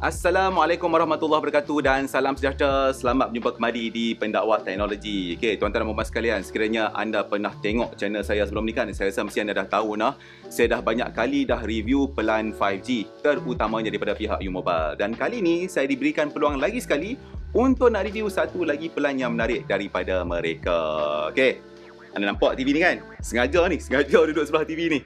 Assalamualaikum warahmatullahi wabarakatuh dan salam sejahtera. Selamat berjumpa kembali di Pendakwah Teknologi. Okey, tuan-tuan dan puan-puan sekalian, sekiranya anda pernah tengok channel saya sebelum ni kan, saya rasa mesti anda dah tahu saya dah banyak kali dah review pelan 5G, terutamanya daripada pihak U-Mobile. Dan kali ni saya diberikan peluang lagi sekali untuk nak review satu lagi pelan yang menarik daripada mereka. Okey. Anda nampak TV ni kan? Sengaja duduk sebelah TV ni.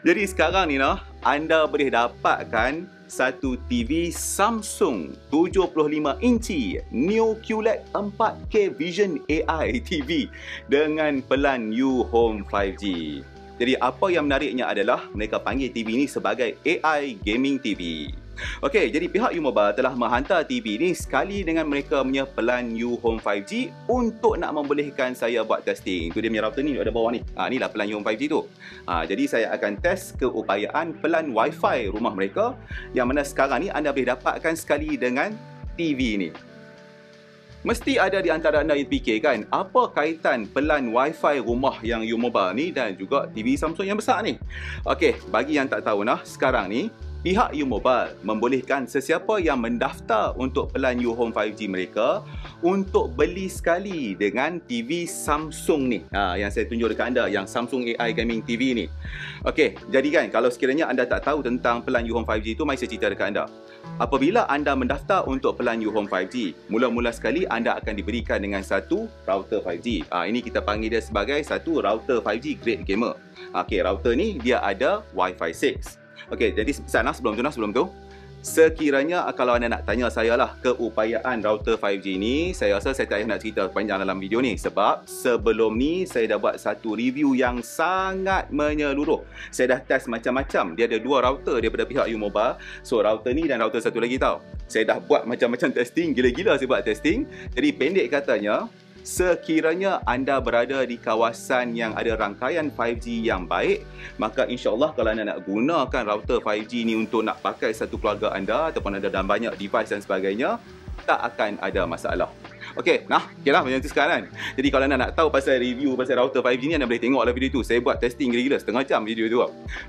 Jadi sekarang ni anda boleh dapatkan satu TV Samsung 75 inci Neo QLED 4K Vision AI TV dengan pelan U Home 5G. Jadi apa yang menariknya adalah mereka panggil TV ni sebagai AI Gaming TV. Okey, jadi pihak U-Mobile telah menghantar TV ni sekali dengan mereka punya pelan U Home 5G untuk nak membolehkan saya buat testing. Itu dia punya router ni ada bawah ni. Inilah pelan U Home 5G tu. Jadi saya akan test keupayaan pelan Wi-Fi rumah mereka yang mana sekarang ni anda boleh dapatkan sekali dengan TV ni. Mesti ada di antara anda yang fikirkan apa kaitan pelan Wi-Fi rumah yang U-Mobile ni dan juga TV Samsung yang besar ni. Okey, bagi yang tak tahu sekarang ni pihak U-Mobile membolehkan sesiapa yang mendaftar untuk pelan U Home 5G mereka untuk beli sekali dengan TV Samsung ni. Yang saya tunjuk dekat anda, yang Samsung AI Gaming TV ni. Okey, jadi kan kalau sekiranya anda tak tahu tentang pelan U Home 5G tu, mari saya cerita dekat anda. Apabila anda mendaftar untuk pelan U Home 5G, mula-mula sekali anda akan diberikan dengan satu router 5G. Ini kita panggil dia sebagai satu router 5G grade gamer. Okey, router ni dia ada Wi-Fi 6. Okey, jadi sebelum tu, sekiranya kalau anda nak tanya saya keupayaan router 5G ni, saya rasa saya tak payah nak cerita panjang dalam video ni sebab sebelum ni saya dah buat satu review yang sangat menyeluruh. Saya dah test macam-macam. Dia ada dua router daripada pihak U-Mobile. So router ni dan router satu lagi tau. Saya dah buat macam-macam testing, gila-gila saya buat testing. Jadi pendek katanya, sekiranya anda berada di kawasan yang ada rangkaian 5G yang baik, maka insyaAllah kalau anda nak gunakan router 5G ni untuk nak pakai satu keluarga anda ataupun ada dalam banyak device dan sebagainya, tak akan ada masalah. Okey, okeylah macam tu sekarang. Jadi kalau anda nak tahu pasal review pasal router 5G ni, anda boleh tengoklah video tu. Saya buat testing gila-gila, setengah jam video tu.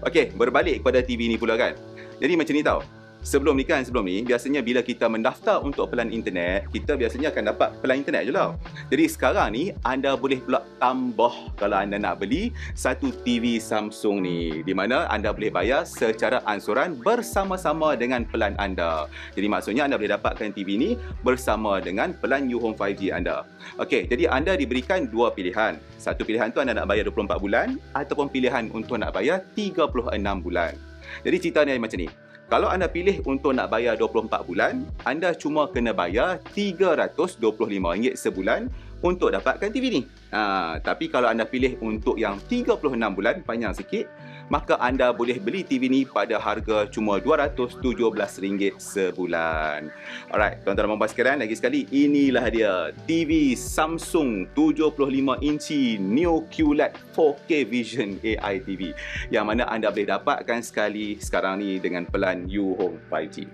Okey, berbalik kepada TV ni pula kan. Jadi macam ni tau. Sebelum ni biasanya bila kita mendaftar untuk pelan internet, kita biasanya akan dapat pelan internet je lah. Jadi sekarang ni anda boleh pula tambah kalau anda nak beli satu TV Samsung ni, di mana anda boleh bayar secara ansuran bersama-sama dengan pelan anda. Jadi maksudnya anda boleh dapatkan TV ni bersama dengan pelan U Home 5G anda. Okey, jadi anda diberikan dua pilihan. Satu pilihan tu anda nak bayar 24 bulan ataupun pilihan untuk nak bayar 36 bulan. Jadi cerita ni macam ni. Kalau anda pilih untuk nak bayar 24 bulan, anda cuma kena bayar RM325 sebulan untuk dapatkan TV ni. Tapi kalau anda pilih untuk yang 36 bulan, panjang sikit, maka anda boleh beli TV ni pada harga cuma RM217 sebulan. Alright, tuan-tuan dan puan-puan sekalian, lagi sekali, inilah dia TV Samsung 75 inci Neo QLED 4K Vision AI TV yang mana anda boleh dapatkan sekali sekarang ni dengan pelan U Home 5G.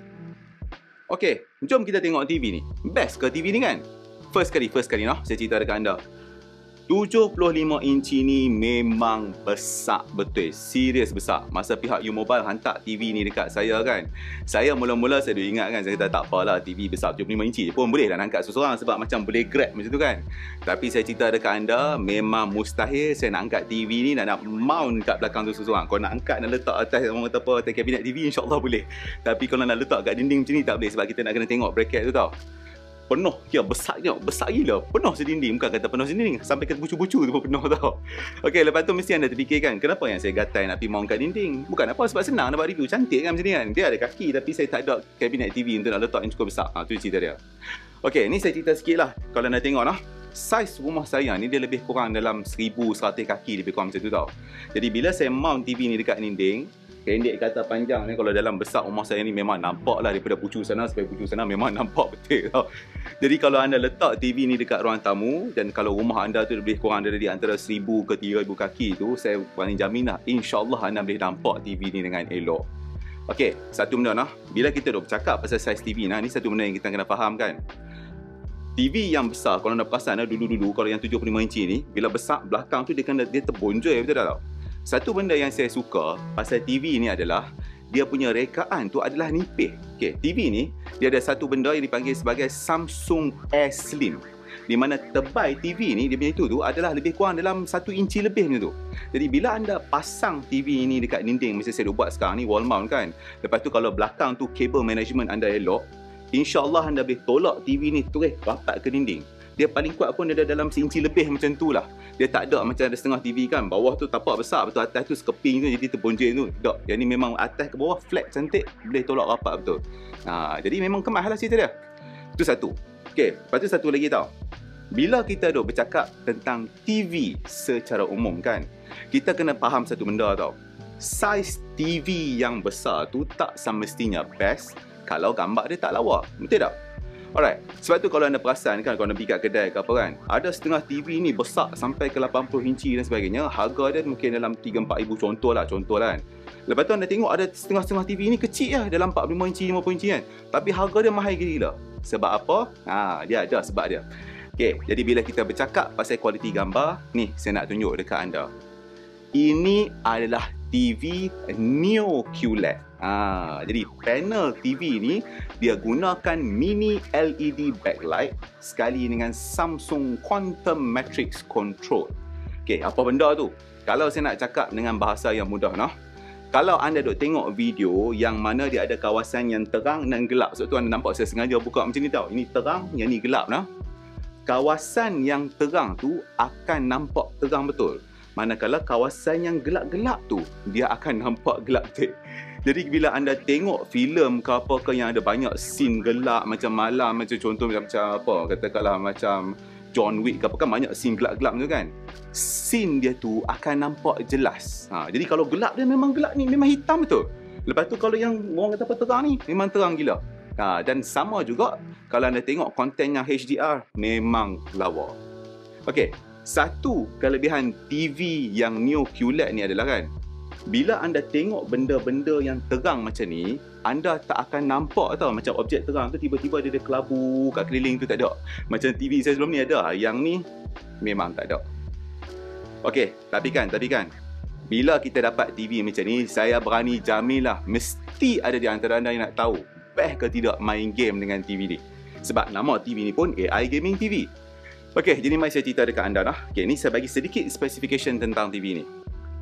Okey, jom kita tengok TV ni. Best ke TV ni kan? First kali saya cerita dekat anda. 75 inci ni memang besar betul. Serius besar. Masa pihak U-Mobile hantar TV ni dekat saya kan, saya mula-mula saya dah ingat kan, saya kata tak apalah, TV besar 75 inci pun boleh dah angkat seseorang sebab macam boleh grab macam tu kan. Tapi saya cerita dekat anda, memang mustahil saya nak angkat TV ni dan nak mount kat belakang tu seseorang. Kalau nak angkat dan letak atas orang kata apa, atas kabinet TV, insyaAllah boleh. Tapi kalau nak letak kat dinding macam ni tak boleh sebab kita nak kena tengok bracket tu tau. Penuh, besar gila, penuh sedinding. Bukan kata penuh sedinding, sampai ke bucu-bucu tu pun penuh tau. Okey, lepas tu mesti anda terfikirkan, kenapa yang saya gatai nak pergi mount kat dinding? Bukan apa, sebab senang nak buat review, cantik kan macam ni kan. Dia ada kaki tapi saya tak ada kabinet TV untuk nak letak yang cukup besar. Tu cerita dia. Okey, ni saya cerita sikit lah. Kalau anda tengok saiz rumah saya ni dia lebih kurang dalam 1100 kaki, lebih kurang macam tu tau. Jadi bila saya mount TV ni dekat dinding, pendek kata panjang ni, kalau dalam besar rumah saya ni memang nampak lah daripada pucu sana sampai pucu sana, memang nampak betul tau. Jadi kalau anda letak TV ni dekat ruang tamu dan kalau rumah anda tu lebih kurang dari antara 1000 ke 3000 kaki tu, saya paling jamin lah, insyaAllah anda boleh nampak TV ni dengan elok. Okey, satu benda bila kita dah bercakap pasal saiz TV ni satu benda yang kita kena faham kan. TV yang besar, kalau anda perasan dulu-dulu, kalau yang 75 inci ni, bila besar belakang tu dia terbonjol, betul tak tau? Satu benda yang saya suka pasal TV ni adalah dia punya rekaan tu adalah nipis. Okay, TV ni dia ada satu benda yang dipanggil sebagai Samsung Air Slim, di mana tebal TV ni dia punya itu tu adalah lebih kurang dalam 1 inci lebih macam tu. Jadi bila anda pasang TV ni dekat dinding, macam saya dah buat sekarang ni, wall mount kan, lepas tu kalau belakang tu kabel management anda elok, InsyaAllah anda boleh tolak TV ni terus rapat ke dinding. Dia paling kuat pun dia ada dalam 1 inci lebih macam tu lah. Dia tak ada macam ada setengah TV kan, bawah tu tapak besar betul, atas tu sekeping tu jadi terbonjeng tu. Tak, yang ni memang atas ke bawah flat cantik, boleh tolak rapat betul. Jadi memang kemas lah cerita dia. Itu satu. Okey, lepas tu satu lagi tau. Bila kita duk bercakap tentang TV secara umum kan, kita kena faham satu benda tau. Saiz TV yang besar tu tak semestinya best kalau gambar dia tak lawa. Betul tak? Alright, sebab tu kalau anda perasan kan, kalau anda pergi kat kedai ke apa kan, ada setengah TV ni besar sampai ke 80 inci dan sebagainya, harga dia mungkin dalam 3-4 ribu contoh lah kan. Lepas tu anda tengok ada setengah-setengah TV ni kecil lah, dalam 45 inci, 50 inci kan, tapi harga dia mahal gila. Sebab apa? Dia ada sebab dia. Okay, jadi bila kita bercakap pasal kualiti gambar, ni saya nak tunjuk dekat anda. Ini adalah TV Neo QLED. Jadi panel TV ni dia gunakan mini LED backlight sekali dengan Samsung Quantum Matrix Control. Okey, apa benda tu? Kalau saya nak cakap dengan bahasa yang mudah nah. Kalau anda duk tengok video yang mana dia ada kawasan yang terang dan gelap. Sebab tu anda nampak saya sengaja buka macam ni tau. Ini terang, yang ni gelap nah. Kawasan yang terang tu akan nampak terang betul. Manakala kawasan yang gelap-gelap tu dia akan nampak gelap betul. Jadi bila anda tengok filem ke apa ke yang ada banyak scene gelap macam malam, macam contoh macam apa, katakanlah macam John Wick ke apa kan, banyak scene gelap-gelap tu kan. Scene dia tu akan nampak jelas. Jadi kalau gelap dia memang gelap ni, memang hitam betul. Lepas tu kalau yang orang kata apa terang ni, memang terang gila. Dan sama juga kalau anda tengok konten yang HDR, memang lawa. Okey, satu kelebihan TV yang Neo QLED ni adalah kan, bila anda tengok benda-benda yang terang macam ni, anda tak akan nampak tau macam objek terang tu tiba-tiba dia ada kelabu kat keliling tu, tak ada. Macam TV saya sebelum ni ada, yang ni memang tak ada. Okey, tapi kan bila kita dapat TV macam ni, saya berani jaminlah mesti ada di antara anda yang nak tahu best ke tidak main game dengan TV ni. Sebab nama TV ni pun AI Gaming TV. Okey, jadi mari saya cerita dekat anda lah. Okey, ni saya bagi sedikit specification tentang TV ni.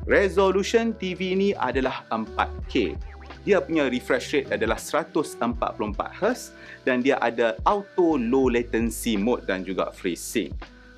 Resolution TV ni adalah 4K. Dia punya refresh rate adalah 144Hz dan dia ada auto low latency mode dan juga FreeSync.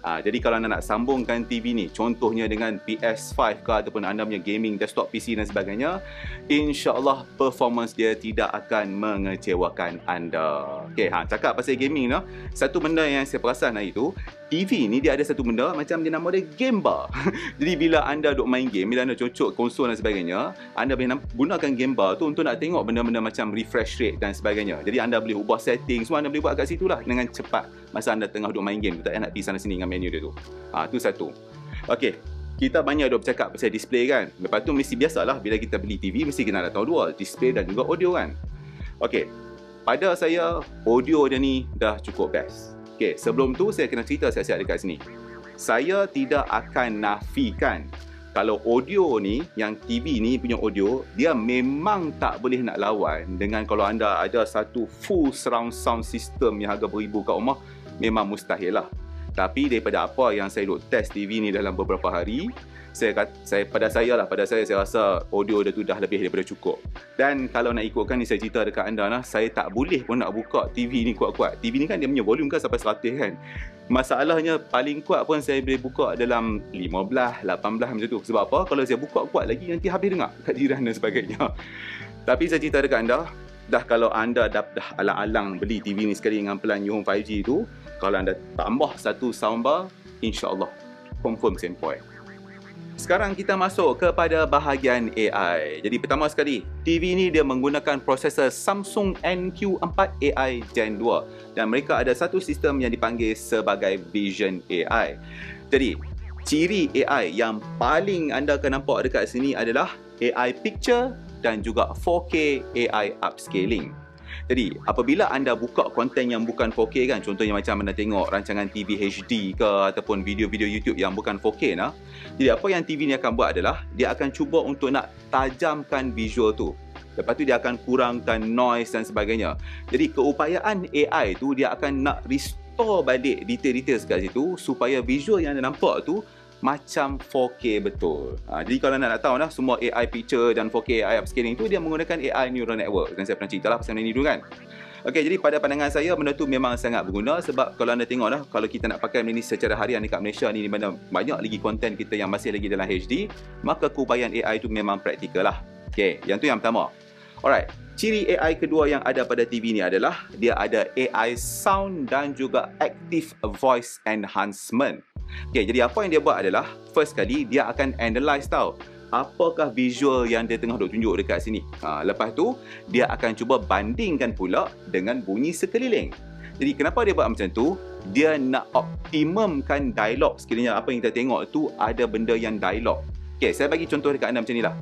Jadi kalau anda nak sambungkan TV ni, contohnya dengan PS5 ke ataupun anda punya gaming desktop PC dan sebagainya, insya-Allah performance dia tidak akan mengecewakan anda. Okey, cakap pasal gaming nah, satu benda yang saya perasan hari tu, TV ni dia ada satu benda macam dia nama dia game bar. Jadi bila anda duk main game, bila anda cocok konsol dan sebagainya, anda boleh gunakan game bar tu untuk nak tengok benda-benda macam refresh rate dan sebagainya. Jadi anda boleh ubah setting, semua anda boleh buat kat situ lah dengan cepat masa anda tengah duk main game. Tak payah nak pergi sana sini dengan menu dia tu. Tu satu. Okey, kita banyak duk bercakap pasal display kan. Lepas tu mesti biasalah bila kita beli TV mesti kena ada tahu dua, display dan juga audio kan. Okey, pada saya audio dia ni dah cukup best. Okey, sebelum tu saya kena cerita siap-siap dekat sini. Saya tidak akan nafikan kalau audio ni, yang TV ni punya audio, dia memang tak boleh nak lawan dengan kalau anda ada satu full surround sound system yang harga beribu kat rumah, memang mustahil lah. Tapi daripada apa yang saya duk test TV ni dalam beberapa hari, pada saya rasa audio dia tu dah lebih daripada cukup. Dan kalau nak ikutkan ni saya cerita dekat anda lah, saya tak boleh pun nak buka TV ni kuat-kuat. TV ni kan dia punya volume kan sampai 100 kan. Masalahnya paling kuat pun saya boleh buka dalam 15, 18 macam tu. Sebab apa? Kalau saya buka kuat lagi nanti habis dengar kat jiran dan sebagainya. Tapi saya cerita dekat anda, kalau anda dah alang-alang beli TV ni sekali dengan plan Yohome 5G tu, kalau anda tambah satu soundbar, insya-Allah confirm sempoi. Sekarang kita masuk kepada bahagian AI. Jadi pertama sekali, TV ni dia menggunakan prosesor Samsung NQ4 AI Gen 2 dan mereka ada satu sistem yang dipanggil sebagai Vision AI. Jadi, ciri AI yang paling anda akan nampak dekat sini adalah AI Picture dan juga 4K AI Upscaling. Jadi, apabila anda buka konten yang bukan 4K kan, contohnya macam anda tengok rancangan TV HD ke ataupun video-video YouTube yang bukan 4K nah. Jadi, apa yang TV ni akan buat adalah dia akan cuba untuk nak tajamkan visual tu. Lepas tu dia akan kurangkan noise dan sebagainya. Jadi keupayaan AI tu dia akan nak restore balik detail-detail kat situ supaya visual yang anda nampak tu macam 4K betul. Jadi kalau nak tahu lah, semua AI picture dan 4K AI upscaling tu dia menggunakan AI neural network. Dan saya pernah cerita lah pasal benda ni dulu kan. Okey, jadi pada pandangan saya benda tu memang sangat berguna sebab kalau anda tengok lah, kalau kita nak pakai benda ni secara harian dekat Malaysia ni, di mana banyak lagi konten kita yang masih lagi dalam HD, maka keupayaan AI tu memang praktikal lah. Okey, yang tu yang pertama. Alright, ciri AI kedua yang ada pada TV ni adalah dia ada AI sound dan juga active voice enhancement. Okay, jadi apa yang dia buat adalah first kali dia akan analyse tau apakah visual yang dia tengah duk tunjuk dekat sini. Lepas tu dia akan cuba bandingkan pula dengan bunyi sekeliling. Jadi kenapa dia buat macam tu? Dia nak optimumkan dialog. Sekiranya apa yang kita tengok tu ada benda yang dialog. Okay, saya bagi contoh dekat anda macam ni lah.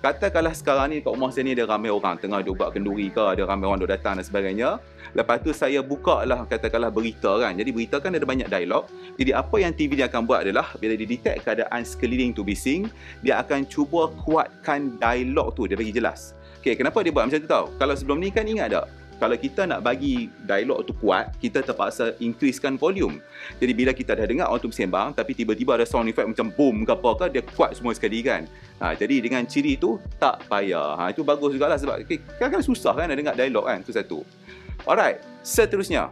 Katakanlah sekarang ni kat rumah saya ni ada ramai orang tengah duk buat kenduri ke, ada ramai orang duk datang dan sebagainya. Lepas tu saya buka lah katakanlah berita kan. Jadi berita kan ada banyak dialog. Jadi apa yang TV dia akan buat adalah bila dia detect keadaan sekeliling tu bising, dia akan cuba kuatkan dialog tu, dia bagi jelas. Okay, kenapa dia buat macam tu tau? Kalau sebelum ni kan ingat tak? Kalau kita nak bagi dialog tu kuat, kita terpaksa increasekan volume. Jadi bila kita dah dengar orang tu bersembang, tapi tiba-tiba ada sound effect macam boom ke apa ke, dia kuat semua sekali kan. Jadi dengan ciri tu, tak payah. Itu bagus jugalah sebab kadang-kadang susah kan nak dengar dialog kan. Itu satu. Alright, seterusnya.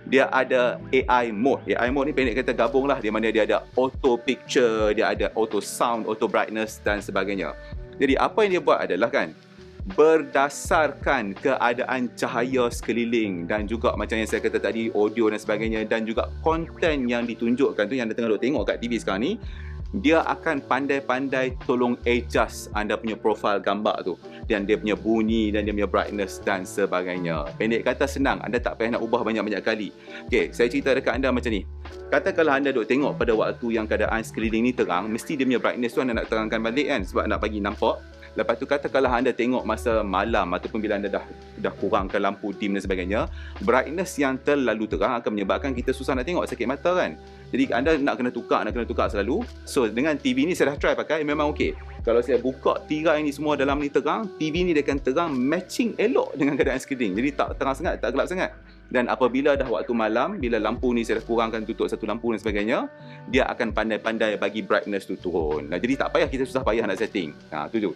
Dia ada AI mode. AI mode ni pendek kata gabung lah. Di mana dia ada auto picture, dia ada auto sound, auto brightness dan sebagainya. Jadi apa yang dia buat adalah kan, berdasarkan keadaan cahaya sekeliling dan juga macam yang saya kata tadi, audio dan sebagainya, dan juga konten yang ditunjukkan tu yang anda tengah tengok kat TV sekarang ni, dia akan pandai-pandai tolong adjust anda punya profil gambar tu, dan dia punya bunyi dan dia punya brightness dan sebagainya. Pendek kata senang, anda tak payah nak ubah banyak-banyak kali. Okay, saya cerita dekat anda macam ni. Katakanlah anda duk tengok pada waktu yang keadaan sekeliling ni terang, mesti dia punya brightness tu anda nak terangkan balik kan, sebab nak bagi nampak. Lepas tu katakanlah anda tengok masa malam ataupun bila anda dah kurangkan lampu dim dan sebagainya, brightness yang terlalu terang akan menyebabkan kita susah nak tengok, sakit mata kan. Jadi anda nak kena tukar selalu. So dengan TV ni saya dah try pakai, memang okey. Kalau saya buka tirai ni semua dalam ni terang, TV ni dia akan terang matching elok dengan keadaan sekeliling. Jadi tak terang sangat, tak gelap sangat. Dan apabila dah waktu malam, bila lampu ni saya dah kurangkan, tutup satu lampu dan sebagainya, dia akan pandai-pandai bagi brightness tu turun. Jadi tak payah kita susah payah nak setting. Tu.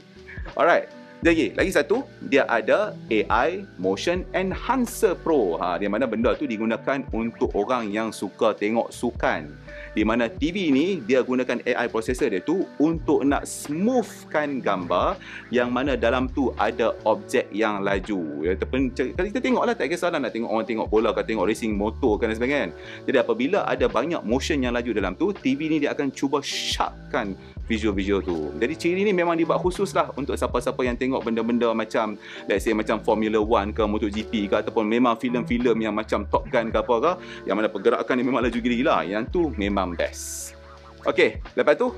Alright. Jadi lagi satu, dia ada AI Motion Enhancer Pro. Di mana benda tu digunakan untuk orang yang suka tengok sukan. Di mana TV ni dia gunakan AI processor dia tu untuk nak smoothkan gambar yang mana dalam tu ada objek yang laju. Kalau kita tengoklah, tak kisahlah nak tengok orang tengok bola ke tengok racing motor dan sebagainya. Jadi apabila ada banyak motion yang laju dalam tu, TV ni dia akan cuba sharpkan visual-visual tu. Jadi ciri ni memang dibuat khusus lah untuk siapa-siapa yang tengok benda-benda macam, let's say macam Formula 1 ke MotoGP ke, ataupun memang filem-filem yang macam Top Gun ke apa ke, yang mana pergerakan ni memang laju gila-gila. Yang tu memang best. Okey, lepas tu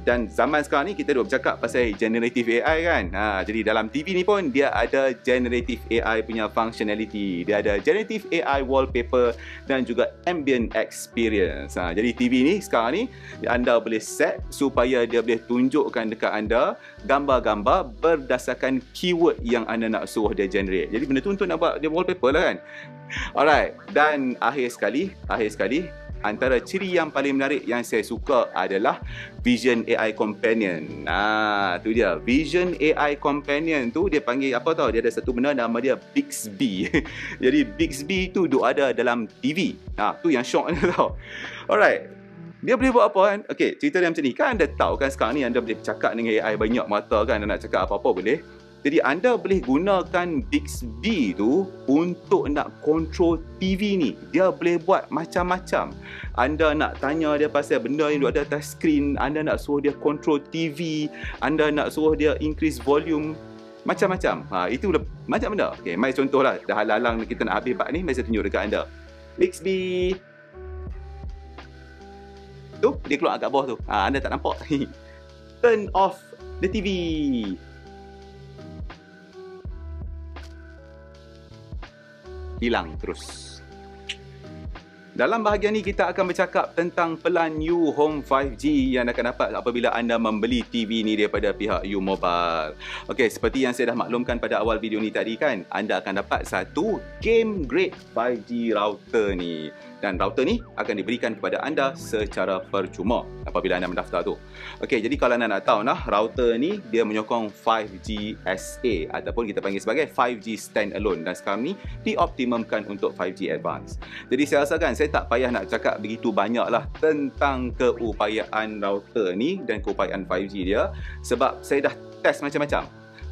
dan zaman sekarang ni kita dah bercakap pasal generative AI kan. Jadi dalam TV ni pun dia ada generative AI punya functionality. Dia ada generative AI wallpaper dan juga ambient experience. Jadi TV ni sekarang ni anda boleh set supaya dia boleh tunjukkan dekat anda gambar-gambar berdasarkan keyword yang anda nak suruh dia generate. Jadi benda tu untuk nak buat dia wallpaper lah kan. Alright, dan akhir sekali antara ciri yang paling menarik yang saya suka adalah Vision AI Companion. Tu dia. Vision AI Companion tu dia panggil apa tau? Dia ada satu benda nama dia Bixby. Jadi Bixby tu ada dalam TV. Tu yang shock ni tau. Alright. Dia boleh buat apa kan? Okey, cerita dia macam ni. Kan anda tahu kan sekarang ni anda boleh bercakap dengan AI banyak mata kan, anda nak cakap apa-apa boleh. Jadi anda boleh gunakan Bixby tu untuk nak control TV ni. Dia boleh buat macam-macam. Anda nak tanya dia pasal benda yang ada atas screen, anda nak suruh dia control TV, anda nak suruh dia increase volume, macam-macam. Itu macam benda. Okey, mari contohlah. Dah halang kita nak habis bab ni, mari saya tunjuk dekat anda. Bixby. Tu, dia keluar kat bawah tu. Anda tak nampak. Turn off the TV. Hilang terus. Dalam bahagian ni kita akan bercakap tentang pelan U Home 5G yang akan dapat apabila anda membeli TV ni daripada pihak U Mobile. Okey, seperti yang saya dah maklumkan pada awal video ni tadi kan, anda akan dapat satu game grade 5G router ni. Dan router ni akan diberikan kepada anda secara percuma apabila anda mendaftar tu. Okey, jadi kalau anda nak tahu router ni dia menyokong 5G SA ataupun kita panggil sebagai 5G standalone, dan sekarang ni dioptimumkan untuk 5G advance. Jadi saya rasakan saya tak payah nak cakap begitu banyak lah tentang keupayaan router ni dan keupayaan 5G dia, sebab saya dah test macam-macam.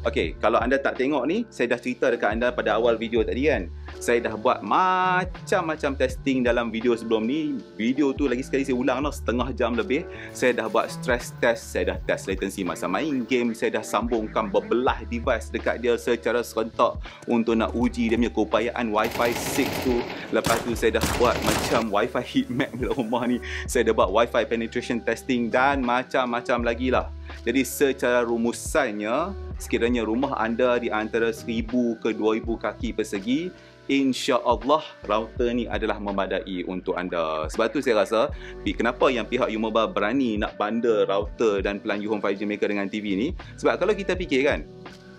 Okey, kalau anda tak tengok ni, saya dah cerita dekat anda pada awal video tadi kan. Saya dah buat macam-macam testing dalam video sebelum ni. Video tu lagi sekali saya ulang setengah jam lebih. Saya dah buat stress test, saya dah test latency masa main game, saya dah sambungkan berbelah device dekat dia secara serentak untuk nak uji dia punya keupayaan Wi-Fi 6 tu. Lepas tu saya dah buat macam Wi-Fi heatmap dalam rumah ni. Saya dah buat Wi-Fi penetration testing dan macam-macam lagi lah. Jadi secara rumusannya, sekiranya rumah anda di antara 1000 ke 2000 kaki persegi, insya-Allah router ni adalah memadai untuk anda. Sebab tu saya rasa kenapa yang pihak U Mobile berani nak bundle router dan pelan U Home 5G mereka dengan TV ni. Sebab kalau kita fikir kan,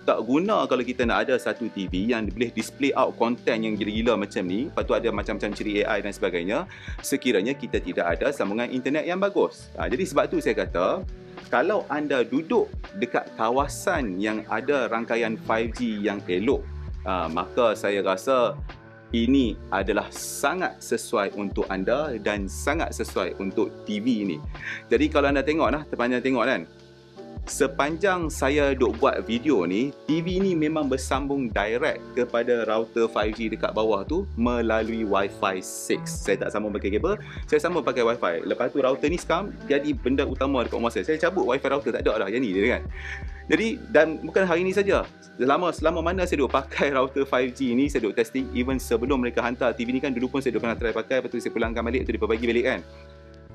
tak guna kalau kita nak ada satu TV yang boleh display out konten yang gila-gila macam ni, lepas tu ada macam-macam ciri AI dan sebagainya, sekiranya kita tidak ada sambungan internet yang bagus. Jadi sebab tu saya kata, kalau anda duduk dekat kawasan yang ada rangkaian 5G yang elok, maka saya rasa ini adalah sangat sesuai untuk anda dan sangat sesuai untuk TV ini. Jadi kalau anda tengok terpanjang tengok kan, sepanjang saya duk buat video ni, TV ni memang bersambung direct kepada router 5G dekat bawah tu melalui Wi-Fi 6. Saya tak sambung pakai kabel, saya sambung pakai Wi-Fi. Lepas tu router ni sekarang jadi benda utama dekat rumah saya. Saya cabut Wi-Fi router, tak ada dah yang ni dia kan. Jadi, dan bukan hari ni saja. Selama mana saya duk pakai router 5G ni, saya duk testing. Even sebelum mereka hantar TV ni kan, dulu pun saya duk pernah try pakai, lepas tu saya pulangkan balik, tu dia bagi balik kan.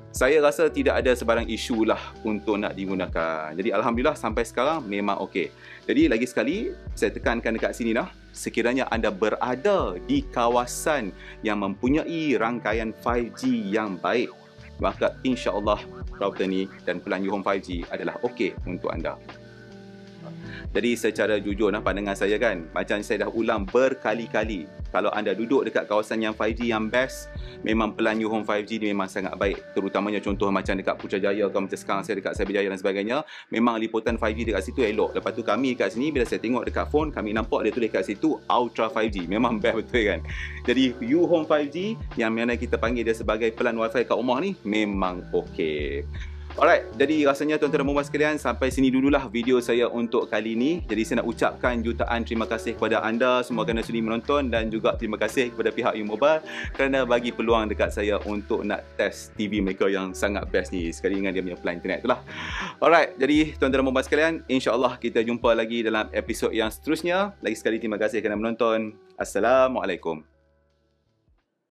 Saya rasa tidak ada sebarang isu lah untuk nak digunakan. Jadi Alhamdulillah sampai sekarang memang okey. Jadi lagi sekali saya tekankan dekat sini sekiranya anda berada di kawasan yang mempunyai rangkaian 5G yang baik, maka insya-Allah router ni dan pelan U Home 5G adalah okey untuk anda. Jadi secara jujur pandangan saya kan, macam saya dah ulang berkali-kali, kalau anda duduk dekat kawasan yang 5G yang best, memang pelan U Home 5G ni memang sangat baik. Terutamanya contoh macam dekat Putrajaya ke, macam sekarang saya dekat Cyberjaya dan sebagainya, memang liputan 5G dekat situ elok. Lepas tu kami dekat sini, bila saya tengok dekat phone, kami nampak dia tulis dekat situ Ultra 5G. Memang best betul kan. Jadi U Home 5G yang mana kita panggil dia sebagai pelan Wi-Fi kat rumah ni memang okey. Alright, jadi rasanya tuan-tuan dan puan-puan sekalian, sampai sini dululah video saya untuk kali ini. Jadi saya nak ucapkan jutaan terima kasih kepada anda semua kerana sudi menonton, dan juga terima kasih kepada pihak U Mobile kerana bagi peluang dekat saya untuk nak test TV mereka yang sangat best ni sekali dengan dia punya plan internet itulah. Alright, jadi tuan-tuan dan puan-puan sekalian, insya-Allah kita jumpa lagi dalam episod yang seterusnya. Lagi sekali terima kasih kerana menonton. Assalamualaikum.